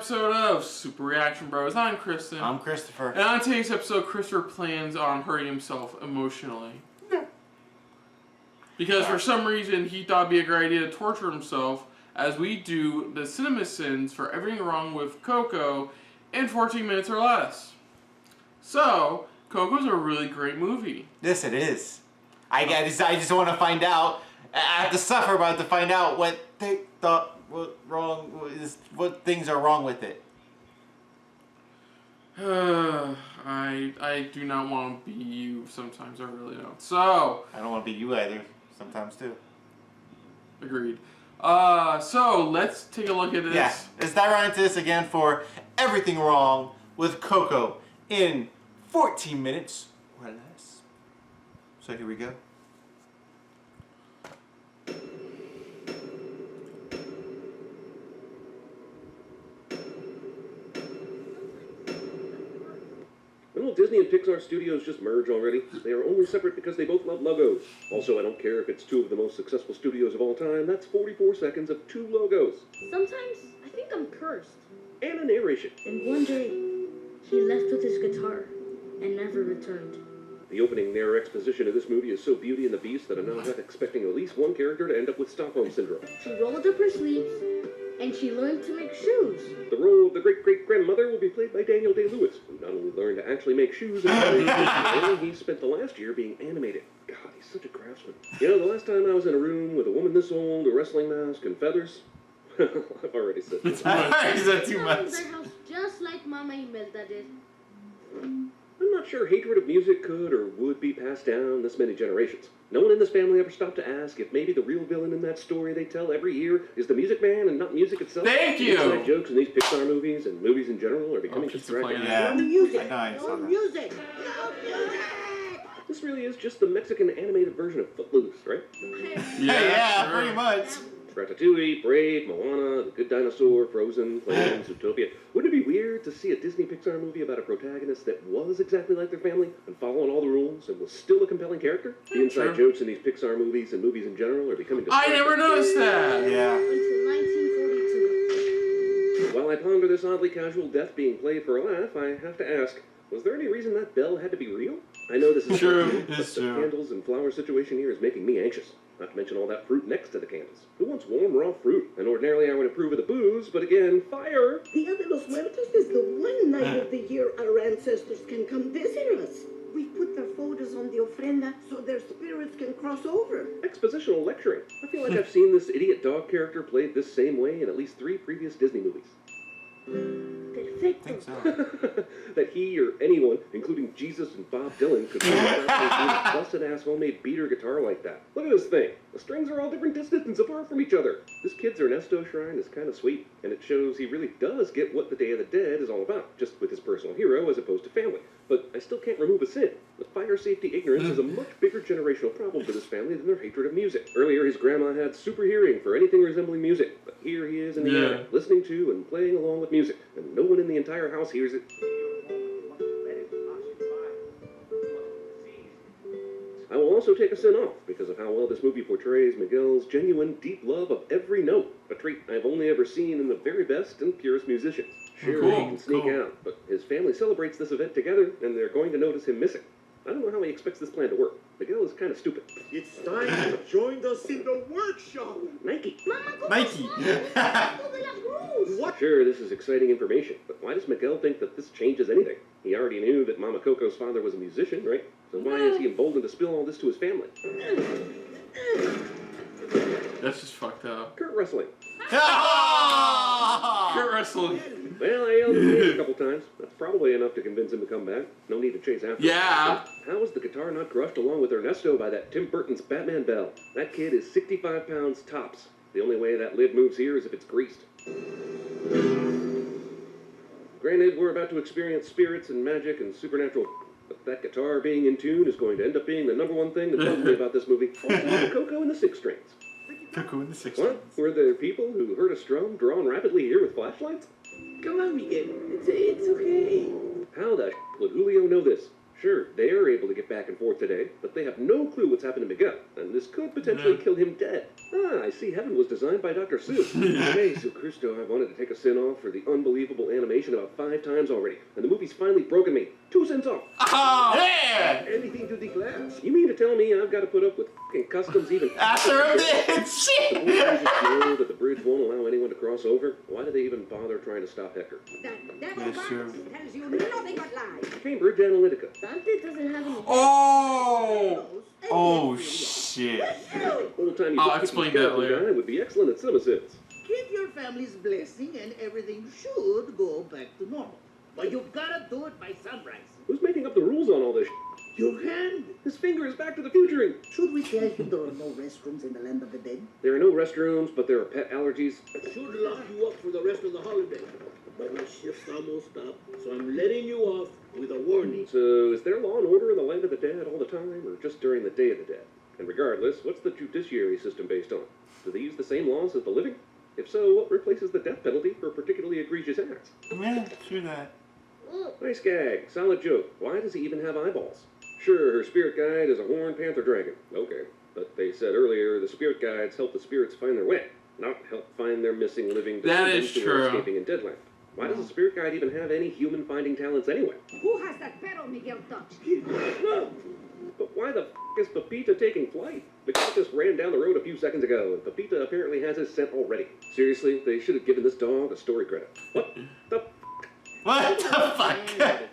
episode of Super Reaction Bros. I'm Kristen. I'm Christopher. And on today's episode, Christopher plans on hurting himself emotionally. Because for some reason, he thought it'd be a great idea to torture himself as we do the cinema sins for everything wrong with Coco in 14 minutes or less. So, Coco's a really great movie. Yes, it is. I just want to find out. I have to suffer about to find out what they thought what things are wrong with it. I do not want to be you. Sometimes I really don't. So I don't want to be you either. Sometimes too. Agreed. So let's take a look at this. Yeah, let's dive right into this again for everything wrong with Coco in 14 minutes or less. So here we go. Well, Disney and Pixar studios just merged already. They are only separate because they both love logos. Also, I don't care if it's two of the most successful studios of all time. That's 44 seconds of two logos. Sometimes I think I'm cursed. And a narration. And one day, he left with his guitar and never returned. The opening narrow exposition of this movie is so Beauty and the Beast that I'm now half expecting at least one character to end up with Stockholm Syndrome. She rolled up her sleeves, and she learned to make shoes. The role of the great-great-grandmother will be played by Daniel Day-Lewis, who not only learned to actually make shoes, he spent the last year being animated. God, he's such a craftsman. You know, the last time I was in a room with a woman this old, a wrestling mask, and feathers, I've already said too much. Is that too much? Their house just like Mama Imelda did. I'm not sure hatred of music could or would be passed down this many generations. No one in this family ever stopped to ask if maybe the real villain in that story they tell every year is the Music Man and not music itself. Thank you! Inside jokes in these Pixar movies and movies in general are becoming distracting. Yeah. No music! I know, No music! No music! This really is just the Mexican animated version of Footloose, right? Yeah, sure. pretty much. Ratatouille, Brave, Moana, The Good Dinosaur, Frozen, Planes, Zootopia. Wouldn't it be weird to see a Disney Pixar movie about a protagonist that was exactly like their family and following all the rules and was still a compelling character? The inside jokes in these Pixar movies and movies in general are becoming I never noticed that. Yeah. Until 1942. While I ponder this oddly casual death being played for a laugh, I have to ask, was there any reason that bell had to be real? I know this is True. but It's the true. candles and flower situation here is making me anxious. Not to mention all that fruit next to the candles. Who wants warm, raw fruit? And ordinarily I would approve of the booze, but again, fire! Dia de los Muertos is the one night of the year our ancestors can come visit us. We put their photos on the ofrenda so their spirits can cross over. Expositional lecturing. I feel like I've seen this idiot dog character played this same way in at least 3 previous Disney movies. I think so. That he or anyone, including Jesus and Bob Dylan, could play a busted-ass homemade beater guitar like that. Look at this thing. The strings are all different distances apart from each other. This kid's Ernesto shrine is kind of sweet, and it shows he really does get what the Day of the Dead is all about, just with his personal hero as opposed to family. But I still can't remove a sin. The fire safety ignorance is a much bigger generational problem for this family than their hatred of music. Earlier, his grandma had super hearing for anything resembling music, but here he is in the attic, listening to and playing along with music, and no one in the entire house hears it. I will also take a sin off because of how well this movie portrays Miguel's genuine, deep love of every note, a trait I've only ever seen in the very best and purest musicians. Sure, he can sneak out, but his family celebrates this event together, and they're going to notice him missing. I don't know how he expects this plan to work. Miguel is kind of stupid. It's time to join us in the workshop! Nike. Nike. What? Sure, this is exciting information, but why does Miguel think that this changes anything? He already knew that Mama Coco's father was a musician, right? So why is he emboldened to spill all this to his family? That's just fucked up. Kurt wrestling. Kurt wrestling. Well, I yelled at him a couple times. That's probably enough to convince him to come back. No need to chase after him. Yeah. How is the guitar not crushed along with Ernesto by that Tim Burton's Batman bell? That kid is 65 pounds tops. The only way that lid moves here is if it's greased. Granted, we're about to experience spirits and magic and supernatural, but that guitar being in tune is going to end up being the #1 thing that bugs me about this movie. Also, Coco and the Six Strings. Coco and the Six What? Strings. Were there people who heard a strum drawn rapidly here with flashlights? Come on, Miguel. It's okay. How the would Julio know this? Sure, they are able to get back and forth today, but they have no clue what's happened to Miguel, and this could potentially kill him dead. Ah, I see heaven was designed by Dr. Seuss. Hey, so Christo, I've wanted to take a sin off for the unbelievable animation about 5 times already, and the movie's finally broken me. 2 cents off. Oh! Yeah! Anything to declare. You mean to tell me I've got to put up with f***ing customs even After a bit, The shit! boys just know that the bridge won't allow anyone to cross over? Why do they even bother trying to stop Hector? That devil That's true. box tells you nothing but lies. Cambridge Analytica. Dante doesn't have any. Oh! Oh, shit. Old-timey I'll explain that later. guy would be excellent at CinemaSins. Give your family's blessing and everything should go back to normal. But you gotta do it by sunrise. Who's making up the rules on all this Your hand. His finger is Back to the Futuring. Should we tell him there are no restrooms in the land of the dead? There are no restrooms, but there are pet allergies. Should lock you up for the rest of the holiday. But my shift's almost up, so I'm letting you off with a warning. So, is there law and order in the land of the dead all the time, or just during the Day of the Dead? And regardless, what's the judiciary system based on? Do they use the same laws as the living? If so, what replaces the death penalty for particularly egregious acts? Yeah, true that. Nice gag, solid joke. Why does he even have eyeballs? Sure, her spirit guide is a horned panther dragon. Okay, but they said earlier the spirit guides help the spirits find their way, not help find their missing living That is descendants who are true. escaping in Deadland. Why does a spirit guide even have any human-finding talents anyway? Who has that pedal Miguel touched? But why the f*** is Pepita taking flight? The cat just ran down the road a few seconds ago, and Pepita apparently has his scent already. Seriously, they should have given this dog a story credit. What the f***? What the fuck?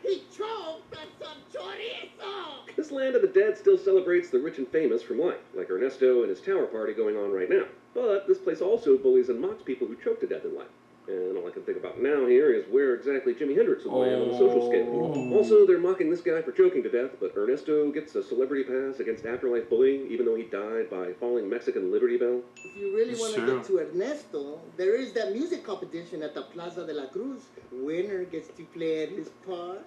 He choked on some chorizo! This land of the dead still celebrates the rich and famous from life, like Ernesto and his tower party going on right now. But this place also bullies and mocks people who choke to death in life. And all I can think about now here is where exactly Jimi Hendrix would land on the social scale. Also, they're mocking this guy for choking to death, but Ernesto gets a celebrity pass against afterlife bullying, even though he died by falling Mexican Liberty Bell. If you really want to Sure. get to Ernesto, there is that music competition at the Plaza de la Cruz. Winner gets to play at his part.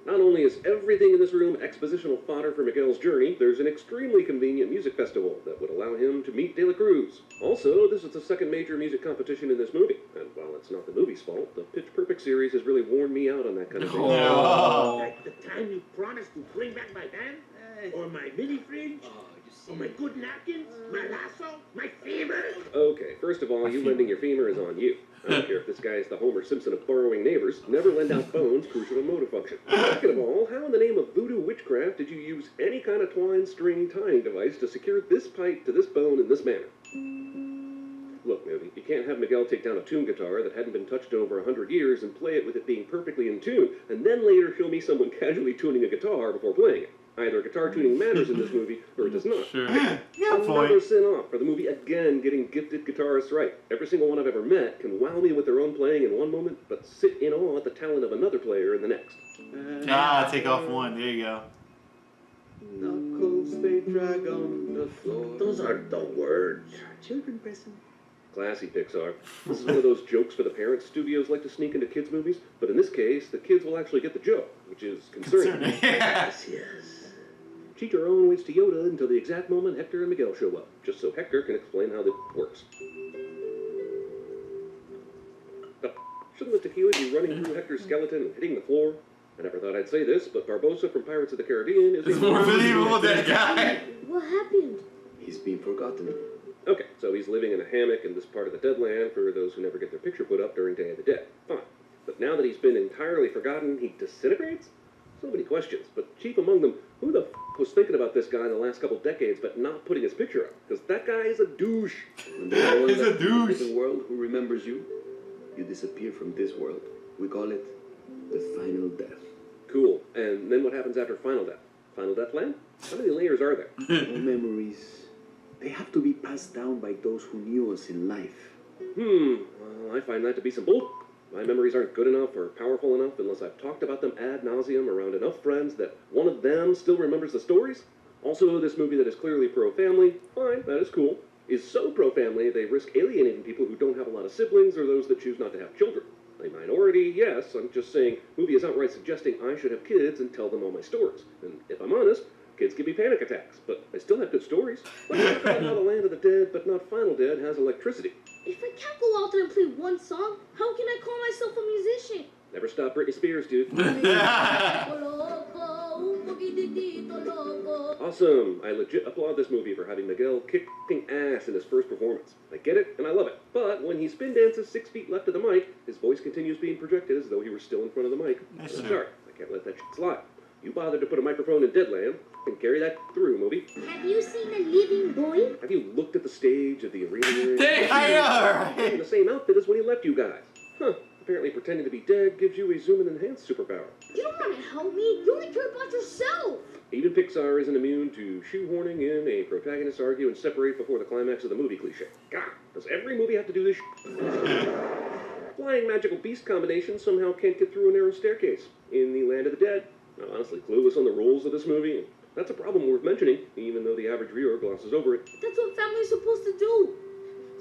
Not only is everything in this room expositional fodder for Miguel's journey, there's an extremely convenient music festival that would allow him to meet De La Cruz. Also, this is the second major music competition in this movie, and while it's not the movie's fault, the Pitch Perfect series has really worn me out on that kind of thing. Oh. Like the time you promised to bring back my band, or my mini fridge, or my good napkins, my lasso, my femur. Okay, first of all, you lending your femur is on you. I don't care if this guy is the Homer Simpson of borrowing neighbors. Never lend out bones, crucial to motor function. Second of all, how in the name of voodoo witchcraft did you use any kind of twine string tying device to secure this pipe to this bone in this manner? Look, movie, you can't have Miguel take down a tune guitar that hadn't been touched in over 100 years and play it with it being perfectly in tune, and then later show me someone casually tuning a guitar before playing it. Either guitar tuning matters in this movie, or it does not. Sure. Good Another point. sin off for the movie again getting gifted guitarists right. Every single one I've ever met can wow me with their own playing in one moment, but sit in awe at the talent of another player in the next. Ah, take off one. There you go. Knuckles they drag on the floor. Those aren't the words. Children present. Classy, Pixar. This is one of those jokes for the parents studios like to sneak into kids' movies, but in this case, the kids will actually get the joke, which is concerning. Yes. Yes. Cheetor Owen waits Toyota until the exact moment Hector and Miguel show up, just so Hector can explain how this works. Shouldn't the tequila be running through Hector's skeleton and hitting the floor? I never thought I'd say this, but Barbosa from Pirates of the Caribbean is It's more believable than that guy. What happened? He's been forgotten. Okay, so he's living in a hammock in this part of the Deadland for those who never get their picture put up during Day of the Dead. Fine. But now that he's been entirely forgotten, he disintegrates? So many questions, but chief among them, who the f*** was thinking about this guy in the last couple decades but not putting his picture up? Because that guy is a douche. When there's no one He's a left in the douche. living world who remembers you, you disappear from this world. We call it the final death. Cool. And then what happens after Final Death? Final Death Land? How many layers are there? All memories, they have to be passed down by those who knew us in life. Well, I find that to be some bull. My memories aren't good enough or powerful enough unless I've talked about them ad nauseum around enough friends that one of them still remembers the stories. Also, this movie that is clearly pro-family, fine, that is cool, is so pro-family they risk alienating people who don't have a lot of siblings or those that choose not to have children. A minority, yes, I'm just saying, movie is outright suggesting I should have kids and tell them all my stories. And if I'm honest, kids give me panic attacks, but I still have good stories. Like talk about how the Land of the Dead, but not Final Dead, has electricity. If I can't go out there and play one song, how can I call myself a musician? Never stop Britney Spears, dude. Awesome. I legit applaud this movie for having Miguel kick ass in his first performance. I get it, and I love it. But when he spin dances 6 feet left of the mic, his voice continues being projected as though he were still in front of the mic. I'm sorry, I can't let that slide. You bothered to put a microphone in Deadland and carry that through, movie. Have you seen a living boy? Have you looked at the stage of the arena? I know, right? In the same outfit as when he left you guys. Huh. Apparently pretending to be dead gives you a zoom and enhance superpower. You don't want to help me. You only care about yourself. Even Pixar isn't immune to shoehorning in a protagonist argue and separate before the climax of the movie cliche. God, does every movie have to do this Flying magical beast combination somehow can't get through a narrow staircase in the Land of the Dead. I'm honestly clueless on the rules of this movie, and that's a problem worth mentioning, even though the average viewer glosses over it. That's what family's supposed to do.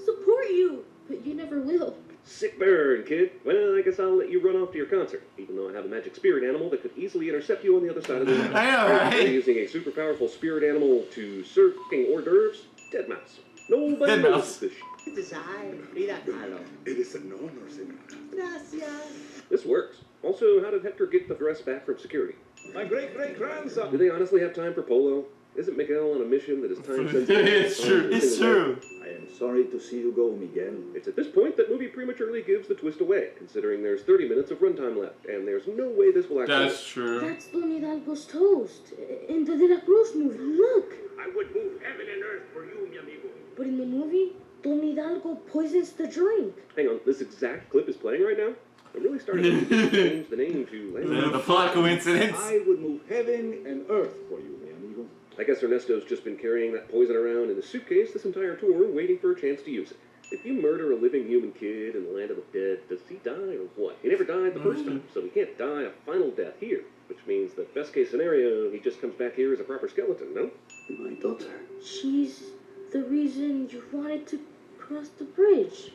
Support you. But you never will. Sick burn, kid. Well, I guess I'll let you run off to your concert, even though I have a magic spirit animal that could easily intercept you on the other side of the room. I know, right? Using a super powerful spirit animal to serve fucking hors d'oeuvres? Dead mouse. Nobody Dead knows mouse. this It is I, Frida Kahlo. It is an honor, senor. Gracias. This works. Also, how did Hector get the dress back from security? My great-great-grandson. Do they honestly have time for polo? Isn't Miguel on a mission that is time sensitive? It's true. It's true. I am sorry to see you go, Miguel. It's at this point that movie prematurely gives the twist away, considering there's 30 minutes of runtime left, and there's no way this will actually... That's true. That's Don Hidalgo's toast. In the De La Cruz movie. Look. I would move heaven and earth for you, mi amigo. But in the movie, Don Hidalgo poisons the drink. Hang on, this exact clip is playing right now? I'm really starting to change the name to... The plot coincidence. I would move heaven and earth for you, mi amigo. I guess Ernesto's just been carrying that poison around in his suitcase this entire tour, waiting for a chance to use it. If you murder a living human kid in the Land of the Dead, does he die or what? He never died the first time, so he can't die a final death here. Which means that best case scenario, he just comes back here as a proper skeleton, no? My daughter. She's the reason you wanted to cross the bridge.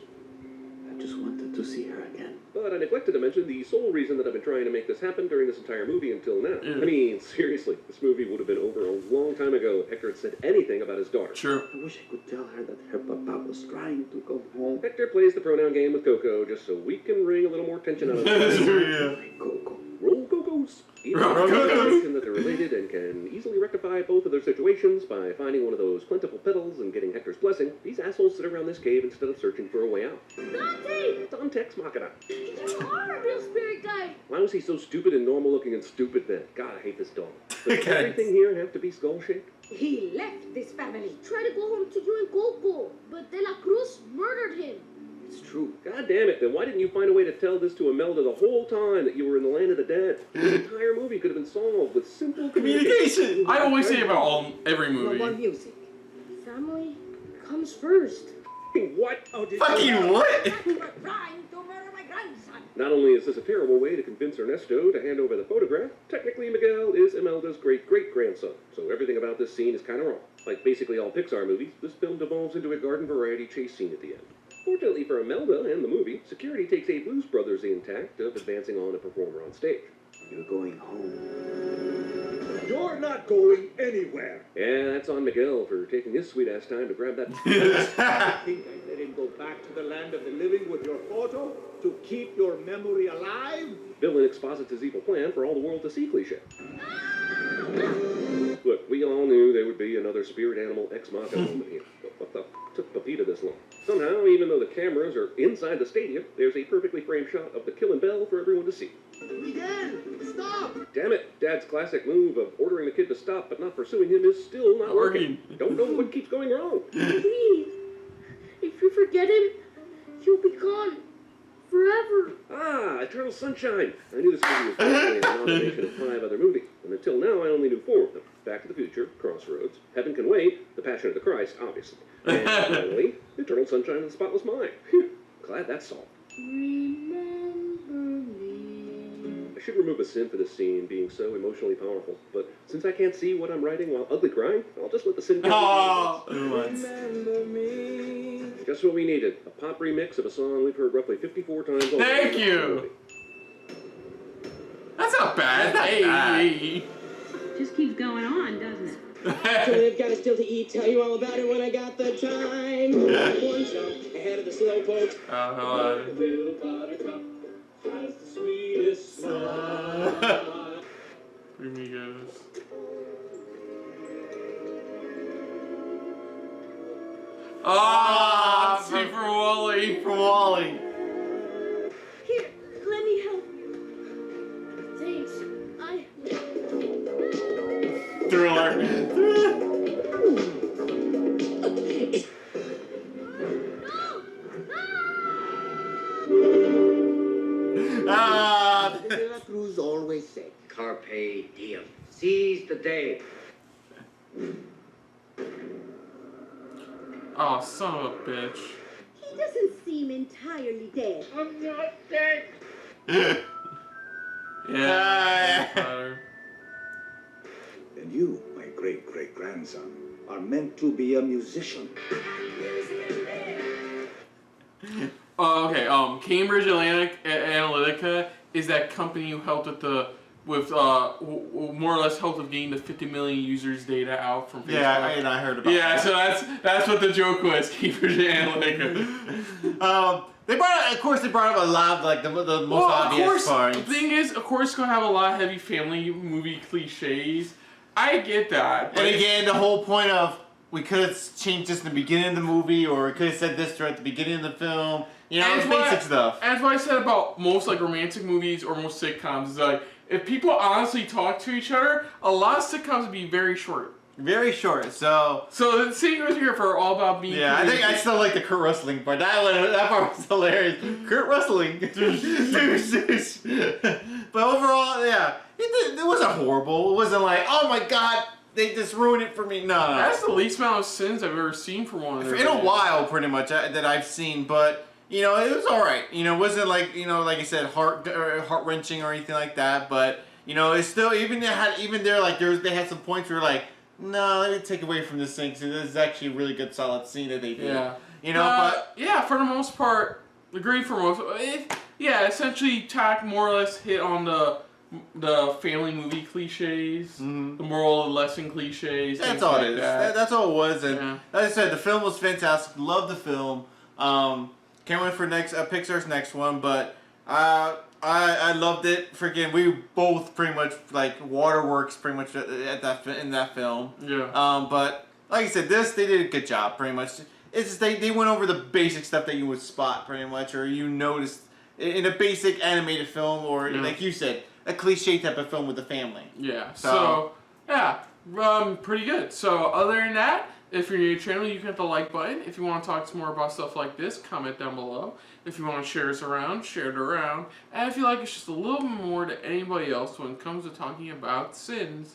I just wanted to see her again. But I neglected to mention the sole reason that I've been trying to make this happen during this entire movie until now. I mean, seriously, this movie would have been over a long time ago if Hector had said anything about his daughter. True. I wish I could tell her that her papa was trying to come home. Hector plays the pronoun game with Coco just so we can wring a little more tension out of That's him. true, My Coco. Roll Cocos! Even Roll though Cocos. that they're related and can easily rectify both of their situations by finding one of those plentiful petals and getting Hector's blessing, these assholes sit around this cave instead of searching for a way out. Dante! Dante's Machina. You are a real spirit guide. Why was he so stupid and normal looking and stupid then? God, I hate this dog. Does Okay. everything here have to be skull-shaped? He left this family. Tried to go home to you and Coco, but De La Cruz murdered him. It's true. God damn it, then why didn't you find a way to tell this to Imelda the whole time that you were in the Land of the Dead? The entire movie could have been solved with simple communication. Communication. I always say about every No more movie. music. Family comes first. What? Oh, did Fucking what? You were trying to murder my grandson. Not only is this a terrible way to convince Ernesto to hand over the photograph, technically Miguel is Imelda's great-great-grandson, so everything about this scene is kind of wrong. Like basically all Pixar movies, this film devolves into a garden variety chase scene at the end. Fortunately for Imelda and the movie, security takes a Blues Brothers tact of advancing on a performer on stage. You're going home. You're not going anywhere. Yeah, that's on Miguel for taking his sweet-ass time to grab that... I think I let him go back to the land of the living with your photo to keep your memory alive. Villain exposits his evil plan for all the world to see cliche. Look, we all knew there would be another spirit animal ex machina moment here. But what the took Pepita this long? Somehow, even though the cameras are inside the stadium, there's a perfectly framed shot of the killing bell for everyone to see. Miguel, stop! Damn it, Dad's classic move of ordering the kid to stop but not pursuing him is still not working. Don't know what keeps going wrong. Please. If you forget him, you'll be gone. Forever. Ah, Eternal Sunshine! I knew this movie was probably a nomination of 5 other movies, and until now I only knew 4 of them. Back to the Future, Crossroads, Heaven Can Wait, The Passion of the Christ, obviously. And finally, Eternal Sunshine of the Spotless Mind. Phew, glad that's solved. Remember me. I should remove a sin for this scene being so emotionally powerful, but since I can't see what I'm writing while ugly crying, I'll just let the sin go. Oh, what? Just what we needed, a pop remix of a song we've heard roughly 54 times already. Thank you. That's not bad. That's not bad. Hey. Just keeps going on, doesn't it? I've got a still to eat, tell you all about it when I got the time. One jump ahead of the slow pokes. Oh, hold Little buttercup has the sweetest smile. on. Here he goes. Ah, see for Wally. For Wally. Here, let me help you. Thanks. Thriller. De la Cruz always said, Carpe diem. Seize the day. Oh, son of a bitch. He doesn't seem entirely dead. I'm not dead. Yeah. And you, my great-great-grandson, are meant to be a musician. Oh, okay. Cambridge Analytica is that company who helped with more or less helped with getting the 50 million users data out from Facebook. Yeah, I heard about Yeah, that. so that's what the joke was. Cambridge Analytica. They brought up a lot of like the most obvious parts. The thing is, of course, it's gonna have a lot of heavy family movie cliches. I get that. And again, the whole point of we could have changed this in the beginning of the movie, or we could have said this right at the beginning of the film. You know, it's basic stuff. That's what I said about most like romantic movies or most sitcoms. Is like if people honestly talk to each other, a lot of sitcoms would be very short. Very short. So the scene was here for all about being. Yeah, I think I still like the Kurt Russell part. That part was hilarious. Kurt Russell. But overall, yeah, it wasn't horrible. It wasn't like, oh my god, they just ruined it for me. No. That's the least amount of sins I've ever seen for one. In a while, pretty much that I've seen, but you know, it was all right. You know, it wasn't like like I said, heart wrenching or anything like that. But you know, it's still they had some points where like, no, let me take away from this thing. So this is actually a really good, solid scene that they did. Yeah. You know, but yeah, for the most part, agree for most. Essentially, tack more or less hit on the family movie cliches, the moral lesson cliches. That's all like it is. That. That's all it was. And Yeah. like I said, the film was fantastic. Love the film. Can't wait for Pixar's next one. But I loved it. Freaking, we both pretty much like waterworks pretty much in that film. Yeah. But like I said, they did a good job pretty much. It's just they went over the basic stuff that you would spot pretty much, or you noticed in a basic animated film, or like you said, a cliche type of film with the family. Yeah. So yeah, pretty good. So other than that, if you're new to the channel, you can hit the like button. If you want to talk some more about stuff like this, comment down below. If you want to share us around, share it around. And if you like us just a little bit more to anybody else when it comes to talking about cinema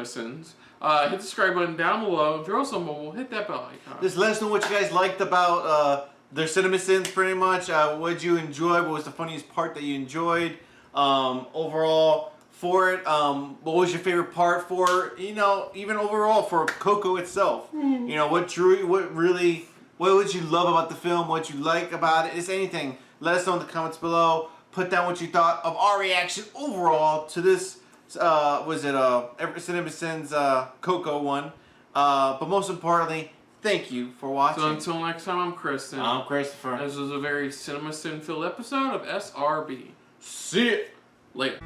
sins, hit the subscribe button down below. If you're also mobile, hit that bell icon. Just let us know what you guys liked about their cinema sins pretty much. What did you enjoy? What was the funniest part that you enjoyed? Overall for it, what was your favorite part for, even overall for Coco itself? What would you love about the film? What you like about it? It's anything. Let us know in the comments below. Put down what you thought of our reaction overall to this, Cinema Sins Coco one. But most importantly, thank you for watching. So until next time, I'm Kristen. I'm Christopher. This was a very cinema sin-filled episode of SRB. See you later.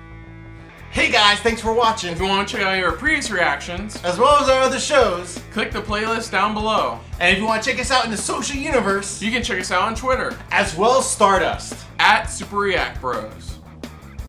Hey guys, thanks for watching. If you want to check out our previous reactions, as well as our other shows, click the playlist down below. And if you want to check us out in the social universe, you can check us out on Twitter, as well as Stardust, @SuperReactBros.